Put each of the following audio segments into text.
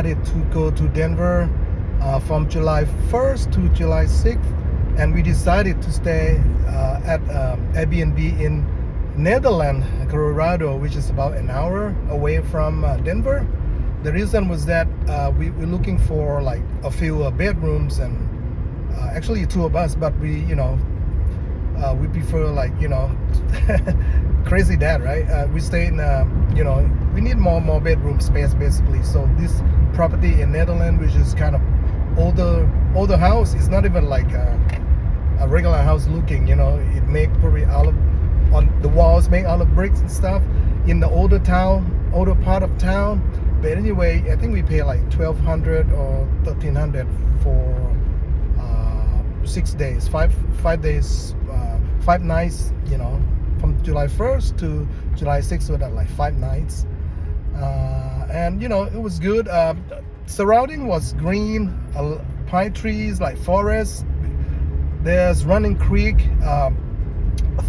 decided to go to Denver from July 1st to July 6th, and we decided to stay at Airbnb in Nederland, Colorado, which is about an hour away from Denver. The reason was that we're looking for like a few bedrooms, and actually two of us, but we we prefer like crazy dad, right? We stay in we need more bedroom space basically. So this property in Netherlands, which is kind of older house, it's not even like a regular house looking. It make probably out of, on the walls made out of bricks and stuff in the older part of town. But anyway, I think we pay like $1,200 or $1,300 for 6 days, five days, 5 nights. From July 1st to July 6th, so that like 5 nights. And it was good. Surrounding was green, pine trees, like forest. There's running creek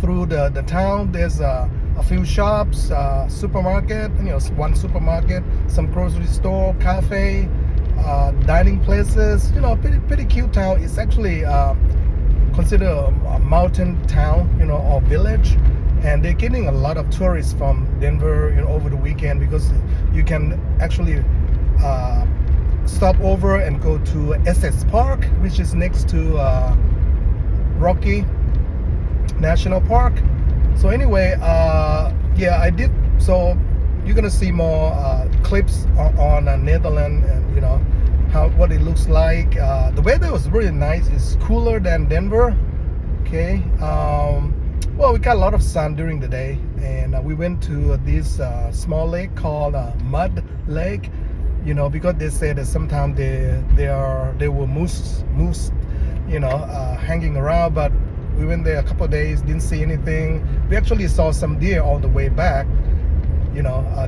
through the town. There's a few shops, supermarket, one supermarket, some grocery store, cafe, dining places. Pretty cute town. It's actually considered a mountain town, or village, and they're getting a lot of tourists from Denver, over the weekend, because you can actually stop over and go to Essex Park, which is next to Rocky National Park. So anyway, yeah, I did. So you're gonna see more clips on Netherlands, and what it looks like. The weather was really nice. It's cooler than Denver. Okay. Well, we got a lot of sun during the day, and we went to this small lake called Mud Lake. Because they say that sometimes there were moose, hanging around. But we went there a couple of days, didn't see anything. We actually saw some deer all the way back.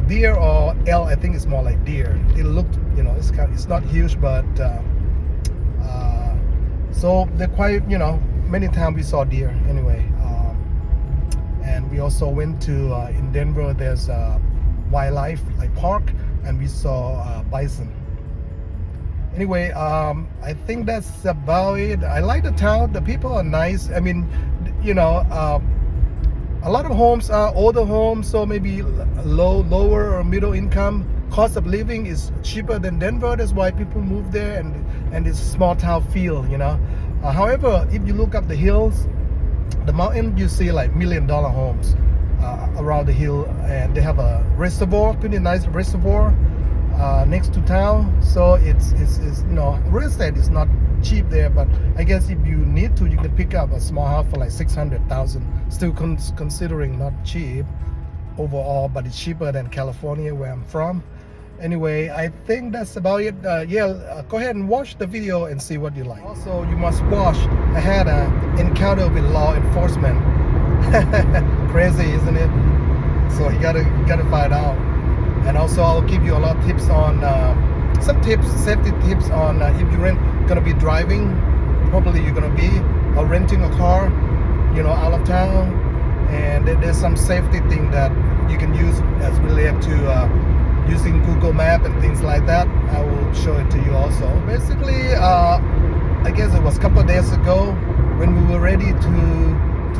Deer or elk. I think it's more like deer. It looked, it's not huge, but so they're quite, many times we saw deer anyway. And we also went to in Denver. There's a wildlife like park, and we saw bison. Anyway, I think that's about it. I like the town. The people are nice. I mean, a lot of homes are older homes, so maybe lower or middle income. Cost of living is cheaper than Denver. That's why people move there, and it's a small town feel. However, if you look up the hills, the mountain, you see like $1 million homes around the hill, and they have a reservoir, pretty nice reservoir next to town. So it's real estate is not cheap there, but I guess if you need to, you can pick up a small house for like $600,000. Still considering not cheap overall, but it's cheaper than California, where I'm from. Anyway, I think that's about it. Go ahead and watch the video and see what you like. Also, you must watch. I had an encounter with law enforcement. Crazy, isn't it? So you gotta find out. And also, I'll give you a lot of tips on some tips, safety tips on if you're gonna be driving. Probably you're gonna be or renting a car, out of town. And there's some safety thing that you can use as related to using Google Maps and things like that. I will show it to you also. Basically, I guess it was a couple of days ago when we were ready to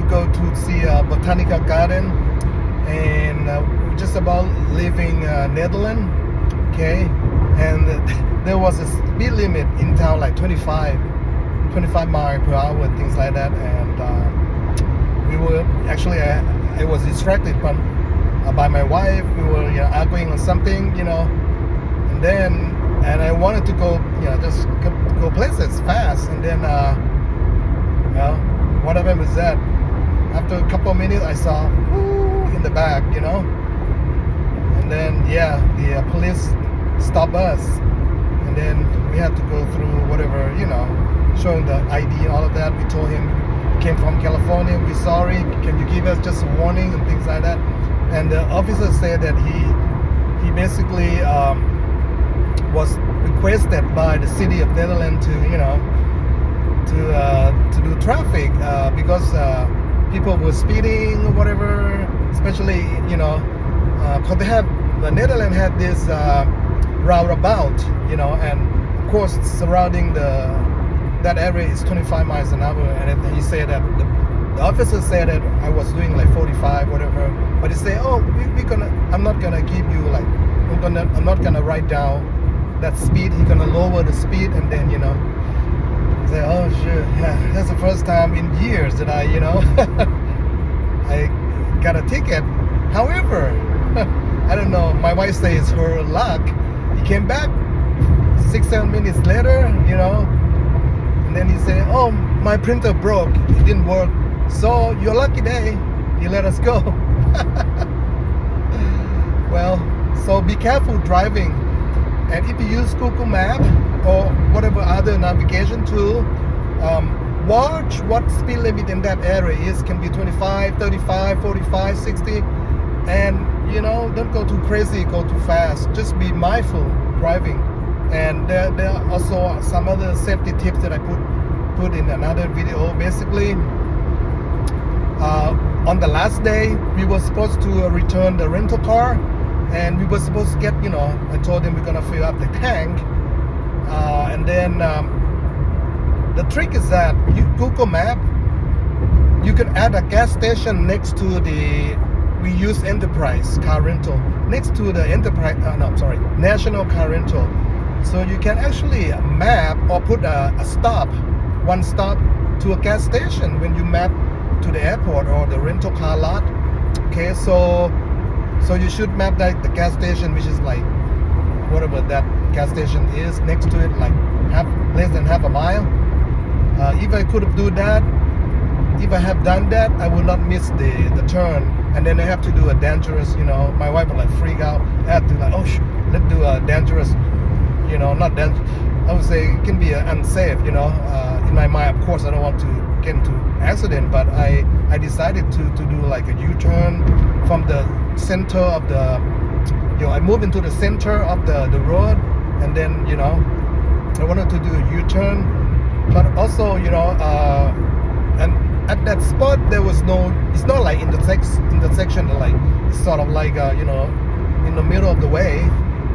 go to see a botanical garden, and we're just about leaving Netherlands. Okay, and there was a speed limit in town, like 25 miles per hour and things like that. And we were actually, I was distracted by my wife. We were arguing on something, and I wanted to go, just go places fast. And then what happened was that after a couple of minutes, I saw in the back, and then the police stopped us, and then we had to go through whatever, showing the ID, all of that. We told him we came from California, we're sorry, can you give us just a warning and things like that. And the officer said that he basically was requested by the city of Netherlands to to do traffic because people were speeding or whatever, especially because the Netherlands had this roundabout, you know, and of course surrounding that area is 25 miles an hour, and he said that the officer said that I was doing like 45, whatever, but he said, oh, I'm not gonna give you like, I'm not gonna write down that speed. He's gonna lower the speed, and then, you know, say, oh shit, yeah, that's the first time in years that I, you know, I got a ticket. However, I don't know, my wife says her luck. He came back 6-7 minutes later, you know, and then he said, oh, my printer broke, it didn't work, so your lucky day, he let us go. Well, so be careful driving, and if you use Google Map or whatever other navigation tool, watch what speed limit in that area is. Can be 25, 35, 45, 60, and you know, don't go too crazy, go too fast. Just be mindful driving. And there are also some other safety tips that I put in another video. Basically, on the last day, we were supposed to return the rental car, and we were supposed to get, you know, I told them we're gonna fill up the tank, and then the trick is that Google Map, you can add a gas station next to we use Enterprise car rental, next to the National car rental. So you can actually map or put one stop to a gas station when you map to the airport or the rental car lot. Okay, so you should map that the gas station, which is like whatever that gas station is next to it, like less than half a mile. If I could have done that, if I have done that, I would not miss the turn. And then I have to do a dangerous, you know, my wife would like freak out. I have to like, oh, let's do a dangerous, you know, not dangerous, I would say it can be unsafe, you know. In my mind, of course, I don't want to get into accident, but I decided to do like a U-turn from the center of the, you know, I moved into the center of the road, and then, you know, I wanted to do a U-turn, but also, you know, and at that spot there was no, it's not like in the section, like it's sort of like you know, in the middle of the way,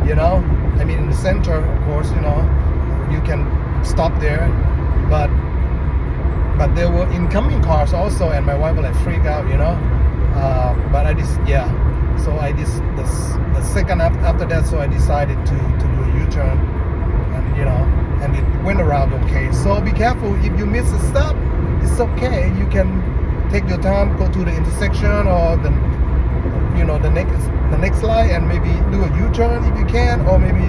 you know, I mean in the center, of course, you know, you can stop there, but there were incoming cars also, and my wife would like freak out, you know, but I just, yeah, so I just, the second after that, so I decided to do a U-turn, and you know, and it went around okay. So be careful, if you miss a stop, it's okay, you can take your time, go to the intersection or the, you know, the next line, and maybe do a U-turn if you can, or maybe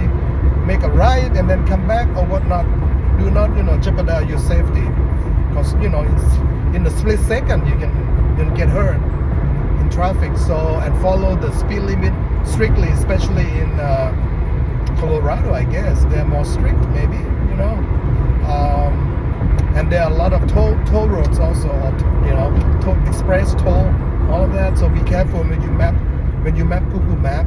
make a right and then come back or whatnot. Do not, you know, jeopardize your safety, because, you know, it's in the split second you can get hurt in traffic. So, and follow the speed limit strictly, especially in Colorado, I guess they're more strict, maybe, you know. And there are a lot of toll roads also, you know, express toll, all of that. So be careful when you map Google Map.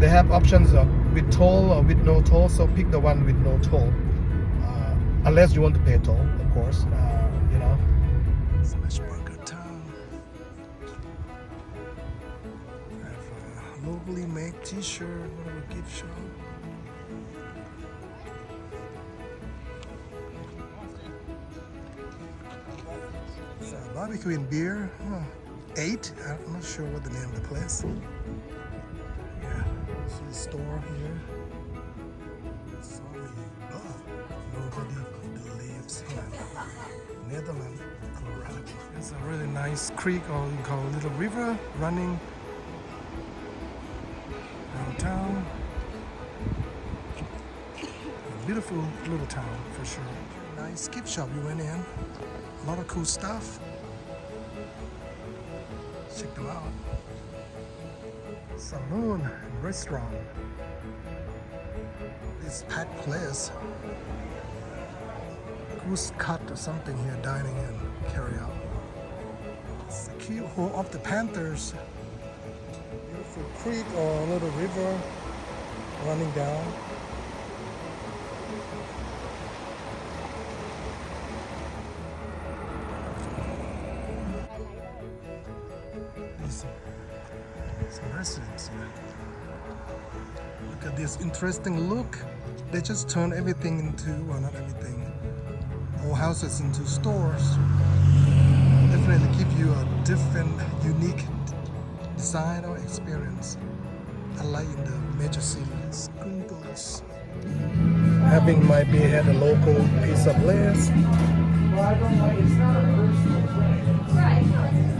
They have options of with toll or with no toll. So pick the one with no toll, unless you want to pay toll, of course. You know. Smashburger Town. I have a locally made T-shirt, whatever gift shop. Barbecue and beer, 8. I'm not sure what the name of the place. Yeah, this is the store here. Sorry, nobody lives here. Nederland, Colorado. It's a really nice creek, or you call a little river, running downtown. A beautiful little town for sure. Nice gift shop we went in. A lot of cool stuff. Check them out. Saloon and restaurant. This packed place. Goose cut or something here, dining in, carry out. It's the keyhole of the Panthers. Beautiful creek or a little river running down. Some residents here. Look this interesting look. They just turn everything into, well, not everything, all houses into stores. Definitely give you a different, unique design or experience. Unlike in the major cities. Gringos. Having my beer at a local pizza place. Well, I don't know. It's not a personal thing. Right.